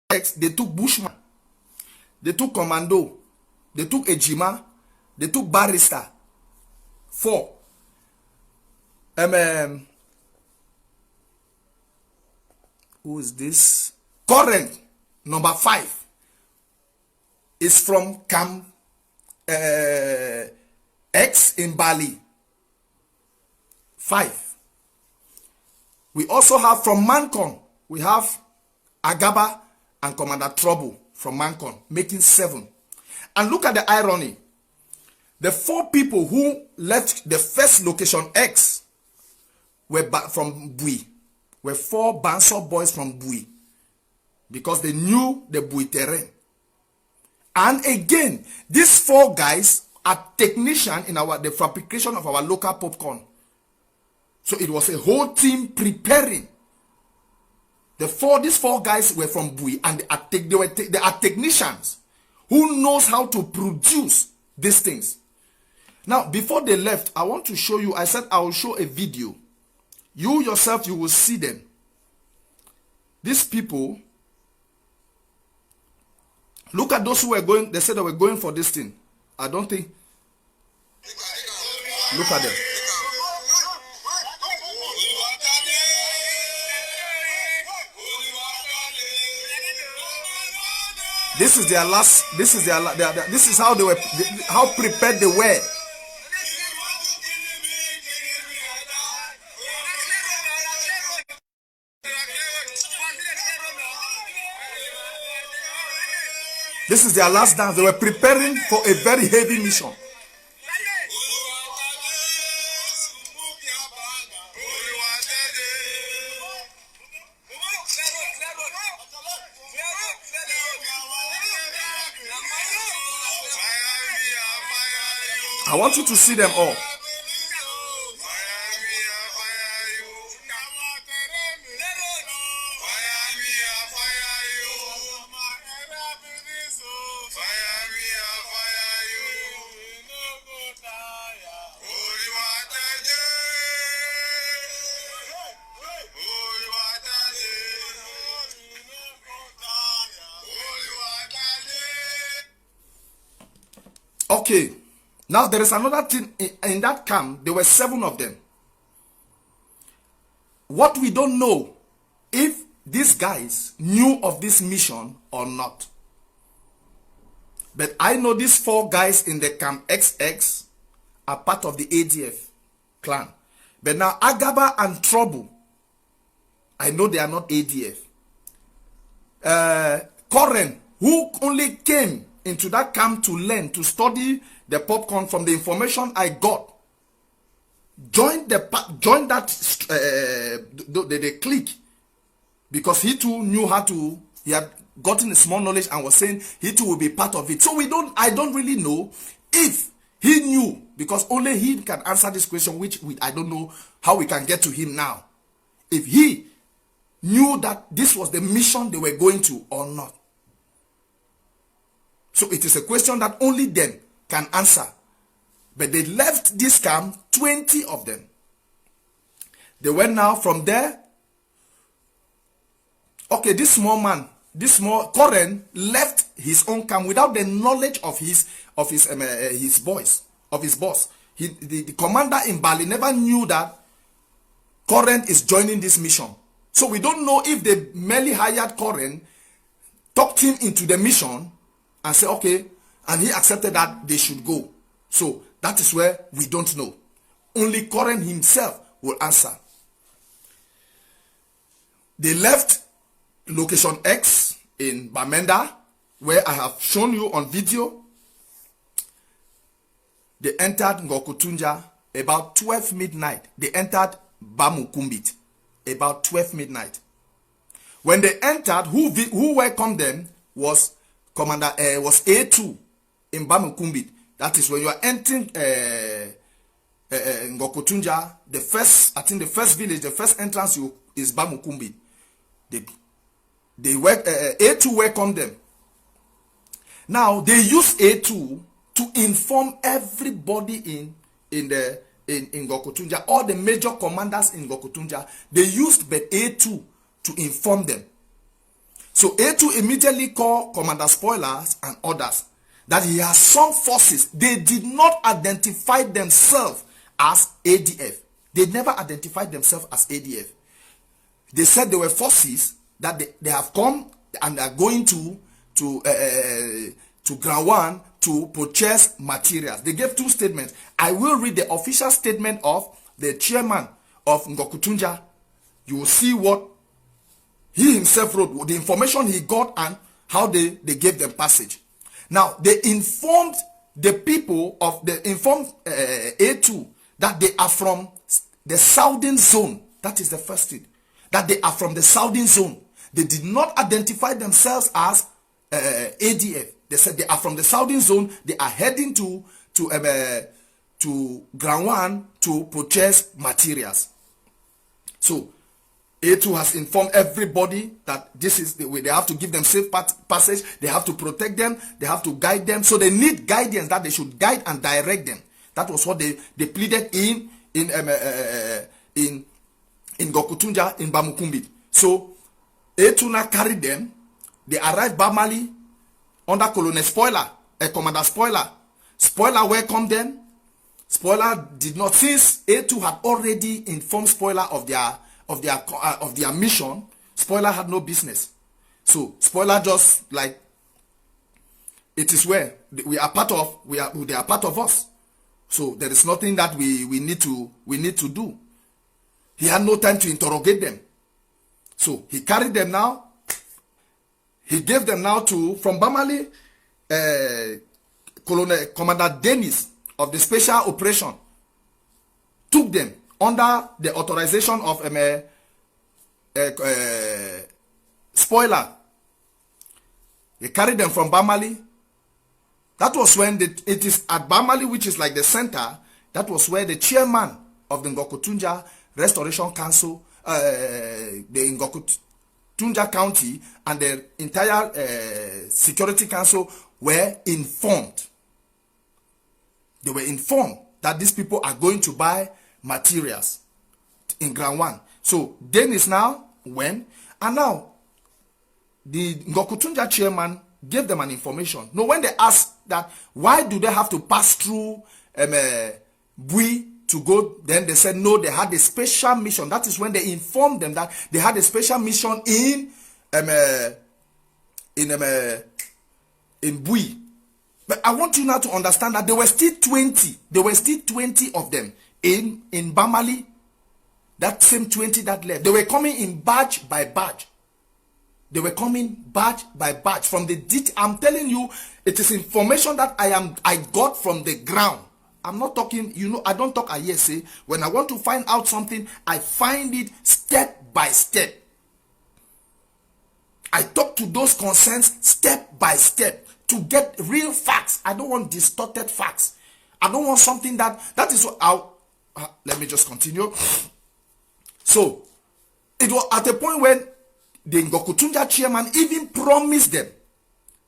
X, they took Bushman, they took Commando, they took Ejima, they took Barrister. 4. Who is this? Current number 5 is from Camp X in Bali. 5. We also have from Mancon, we have Agaba and Commander Trouble from Mancon, making 7. And look at the irony. The 4 people who left the first location X were from Bui, were 4 Banso boys from Bui, because they knew the Bui terrain. And again, these 4 guys are technicians in the fabrication of our local popcorn. So it was a whole team preparing. These 4 guys were from Bui, and they are technicians who knows how to produce these things. Now, before they left, I want to show you, I said I will show a video. You yourself, you will see them. These people, look at those who were going, they said they were going for this thing. I don't think, look at them. This is their last, this is how they were, how prepared they were. This is their last dance. They were preparing for a very heavy mission. I want you to see them all. Okay, now there is another thing. In that camp, there were 7 of them. What we don't know, if these guys knew of this mission or not. But I know these 4 guys in the camp XX are part of the ADF clan. But now Agaba and Trouble, I know they are not ADF. Koren, who only came into that camp to learn, to study the popcorn, from the information I got, joined that the clique, because he too knew how to, he had gotten a small knowledge and was saying he too will be part of it. So I don't really know if he knew, because only he can answer this question, which I don't know how we can get to him now. If he knew that this was the mission they were going to or not. So it is a question that only them can answer. But they left this camp, 20 of them. They went now from there. Okay, this small man, this small Koren, left his own camp without the knowledge of his boss. The commander in Bali never knew that Koren is joining this mission. So we don't know if they merely hired Koren, talked him into the mission, and said, okay, and he accepted that they should go. So that is where we don't know. Only Koren himself will answer. They left location X in Bamenda, where I have shown you on video. They entered Ngokutunja about 12 midnight. They entered Bamukumbit about 12 midnight. When they entered, who welcomed them was Commander was A2 in Bamukumbit. That is when you are entering Ngokutunja, the first village, the first entrance is Bamukumbit. A2 welcomed them. Now they use A2 to inform everybody in Ngokutunja, all the major commanders in Ngokutunja. They used but A2 to inform them. So A2 immediately called Commander Spoilers and others that he has some forces. They did not identify themselves as ADF. They never identified themselves as ADF. They said they were forces that they have come and are going to ground one to purchase materials. They gave two statements. I will read the official statement of the chairman of Ngokutunja. You will see what he himself wrote, the information he got and how they gave them passage. Now, they informed the people of A2 that they are from the southern zone. That is the first thing. That they are from the southern zone. They did not identify themselves as ADF. They said they are from the southern zone. They are heading to ground one to purchase materials. So A2 has informed everybody that this is the way. They have to give them safe passage. They have to protect them. They have to guide them. So they need guidance, that they should guide and direct them. That was what they pleaded in Ngokutunja, in Bamukumbit. So A2 now carried them. They arrived Bamali under Colonel Spoiler, Commander Spoiler. Spoiler welcomed them. Spoiler did not, since A2 had already informed Spoiler of their mission. Spoiler had no business. So Spoiler just like, it is where they are part of us. So there is nothing that we need to do. He had no time to interrogate them. So he carried them now. He gave them now from Bamali, Commander Dennis of the special operation took them under the authorization of Spoiler. He carried them from Bamali. That was when it is at Bamali, which is like the center, that was where the chairman of the Ngokutunja Restoration Council, the Ngokutunja County, and the entire Security Council were informed. They were informed that these people are going to buy materials in ground one. So Dennis now went, and now the Ngokutunja chairman gave them an information. No, when they asked that, why do they have to pass through Bui to go, then they said no, they had a special mission. That is when they informed them that they had a special mission in Bui. But I want you now to understand that there were still 20. There were still 20 of them in Bamali. That same 20 that left. They were coming in batch by batch. They were coming batch by batch from the detail. I'm telling you, it is information that I got from the ground. I'm not talking, I don't talk a hearsay. When I want to find out something, I find it step by step. I talk to those concerns step by step to get real facts. I don't want distorted facts. I don't want something that is what let me just continue. So, it was at a point when the Ngokutunja chairman even promised them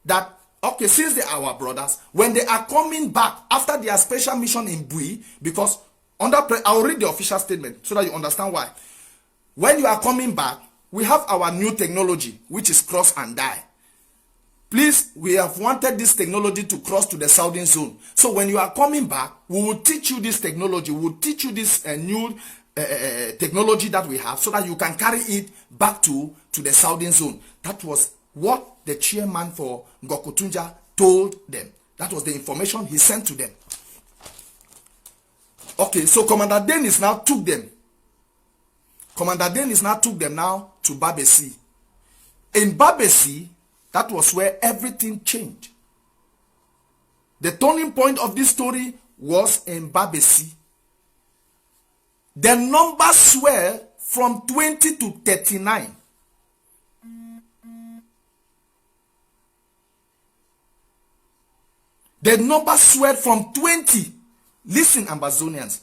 that, okay, since they are our brothers, when they are coming back after their special mission in Bui, because I'll read the official statement so that you understand why. When you are coming back, we have our new technology, which is cross and die. Please, we have wanted this technology to cross to the southern zone. So when you are coming back, we will teach you this technology. We will teach you this new technology that we have so that you can carry it back to the southern zone. That was what the chairman for Ngokutunja told them. That was the information he sent to them. Okay, so Commander Dennis now took them. Commander Dennis now took them now to Babesi. In Babesi, that was where everything changed. The turning point of this story was in Babesi. The numbers were from 20 to 39. The numbers swelled from 20. Listen, Ambazonians.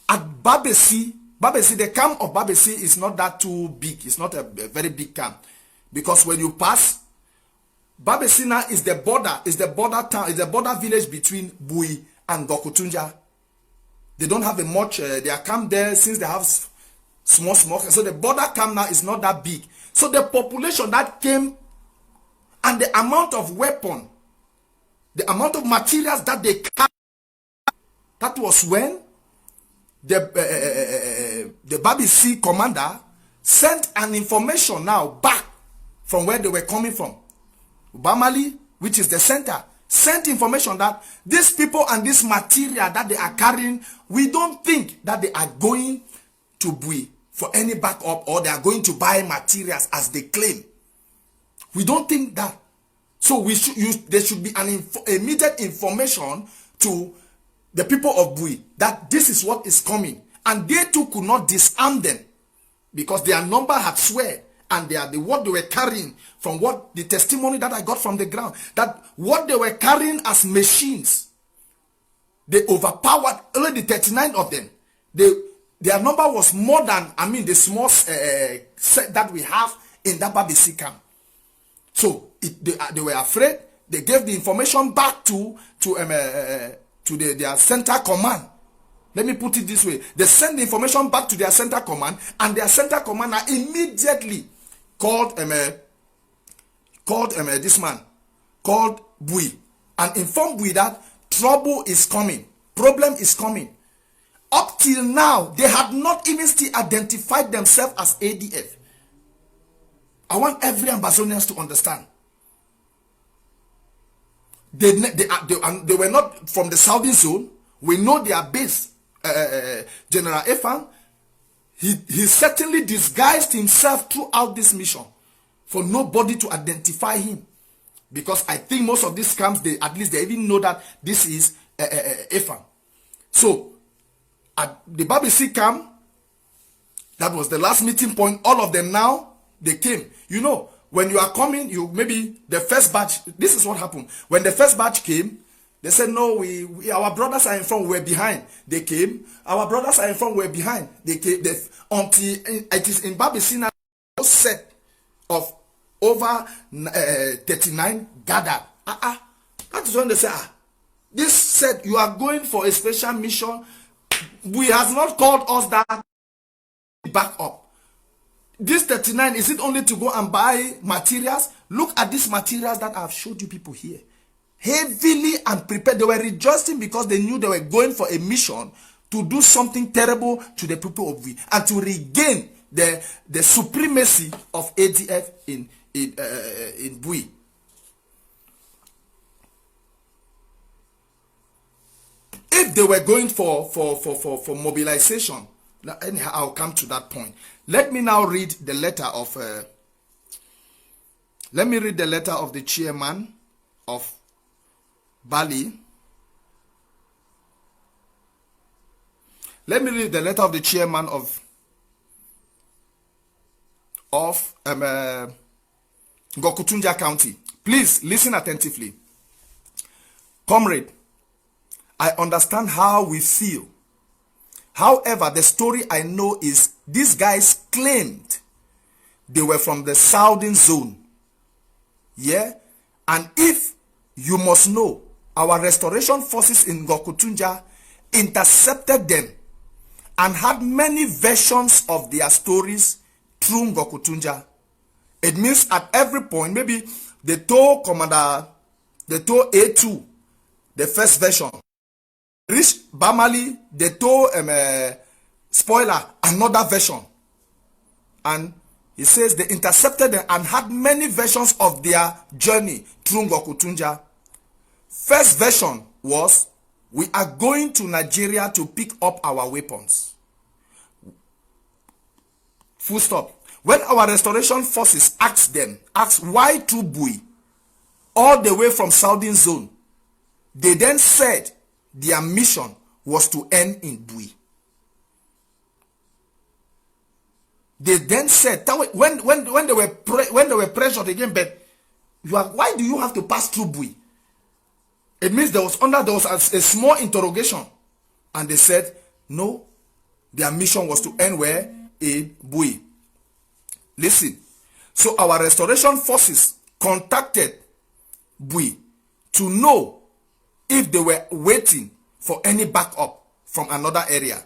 At Babesi, the camp of Babesi is not that too big. It's not a very big camp. Because when you pass, Babesina is the border town, is the border village between Bui and Ngokutunja. They don't have a much, they are camp there since they have small. So the border camp now is not that big. So the population that came and the amount of weapon, the amount of materials that they carry. That was when the BBC commander sent an information now back from where they were coming from. Bamali, which is the center, sent information that these people and this material that they are carrying, we don't think that they are going to be for any backup, or they are going to buy materials as they claim. We don't think that. So there should be an immediate information to the people of Bui that this is what is coming. And they too could not disarm them because their number had swear, and what they were carrying, from what the testimony that I got from the ground, that what they were carrying as machines, they overpowered only the 39 of them. Their number was more than, the small set that we have in that BBC camp. So they were afraid. They gave the information back to their center command. Let me put it this way: they sent the information back to their center command, and their center commander immediately called this man, called Bui, and informed Bui that trouble is coming, problem is coming. Up till now, they had not even still identified themselves as ADF. I want every Ambazonians to understand. They were not from the southern zone. We know their base. General Efan, he certainly disguised himself throughout this mission for nobody to identify him. Because I think most of these camps, at least they even know that this is Efan. So, at the BBC camp, that was the last meeting point. All of them now, they came. You know, when you are coming, maybe the first batch, this is what happened. When the first batch came, they said, no, our brothers are in front, we're behind. They came. Our brothers are in front, we're behind. They came. Until it is in BBC now, a set of over 39 gathered. That is when they say, this said, you are going for a special mission. We has not called us that back up. This 39, is it only to go and buy materials? Look at these materials that I have showed you people here. Heavily and prepared. They were rejoicing because they knew they were going for a mission to do something terrible to the people of Bui and to regain the supremacy of ADF in Bui. If they were going for mobilization, now anyhow, I'll come to that point. Let me now read the letter of the chairman of Bali. Let me read the letter of the chairman of Ngokutunja County. Please listen attentively. Comrade, I understand how we feel. However, the story I know is these guys claimed they were from the southern zone. Yeah? And if you must know, our restoration forces in Ngokutunja intercepted them and had many versions of their stories through Ngokutunja. It means at every point, maybe they told Commander, they told A2, the first version. Rich Bamali, they told Spoiler, another version. And he says they intercepted them and had many versions of their journey through Ngokutunja. First version was, we are going to Nigeria to pick up our weapons. Full stop. When our restoration forces asked why through Bui, all the way from Southern Zone, they then said their mission was to end in Bui. They then said, when they were pressured again, but why do you have to pass through Bui? It means there was a small interrogation, and they said no, their mission was to end where? In Bui. Listen, so our restoration forces contacted Bui to know if they were waiting for any backup from another area.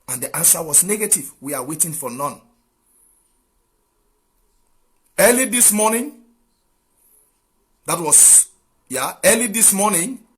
And the answer was negative. We are waiting for none. Early this morning, That was, yeah, early this morning.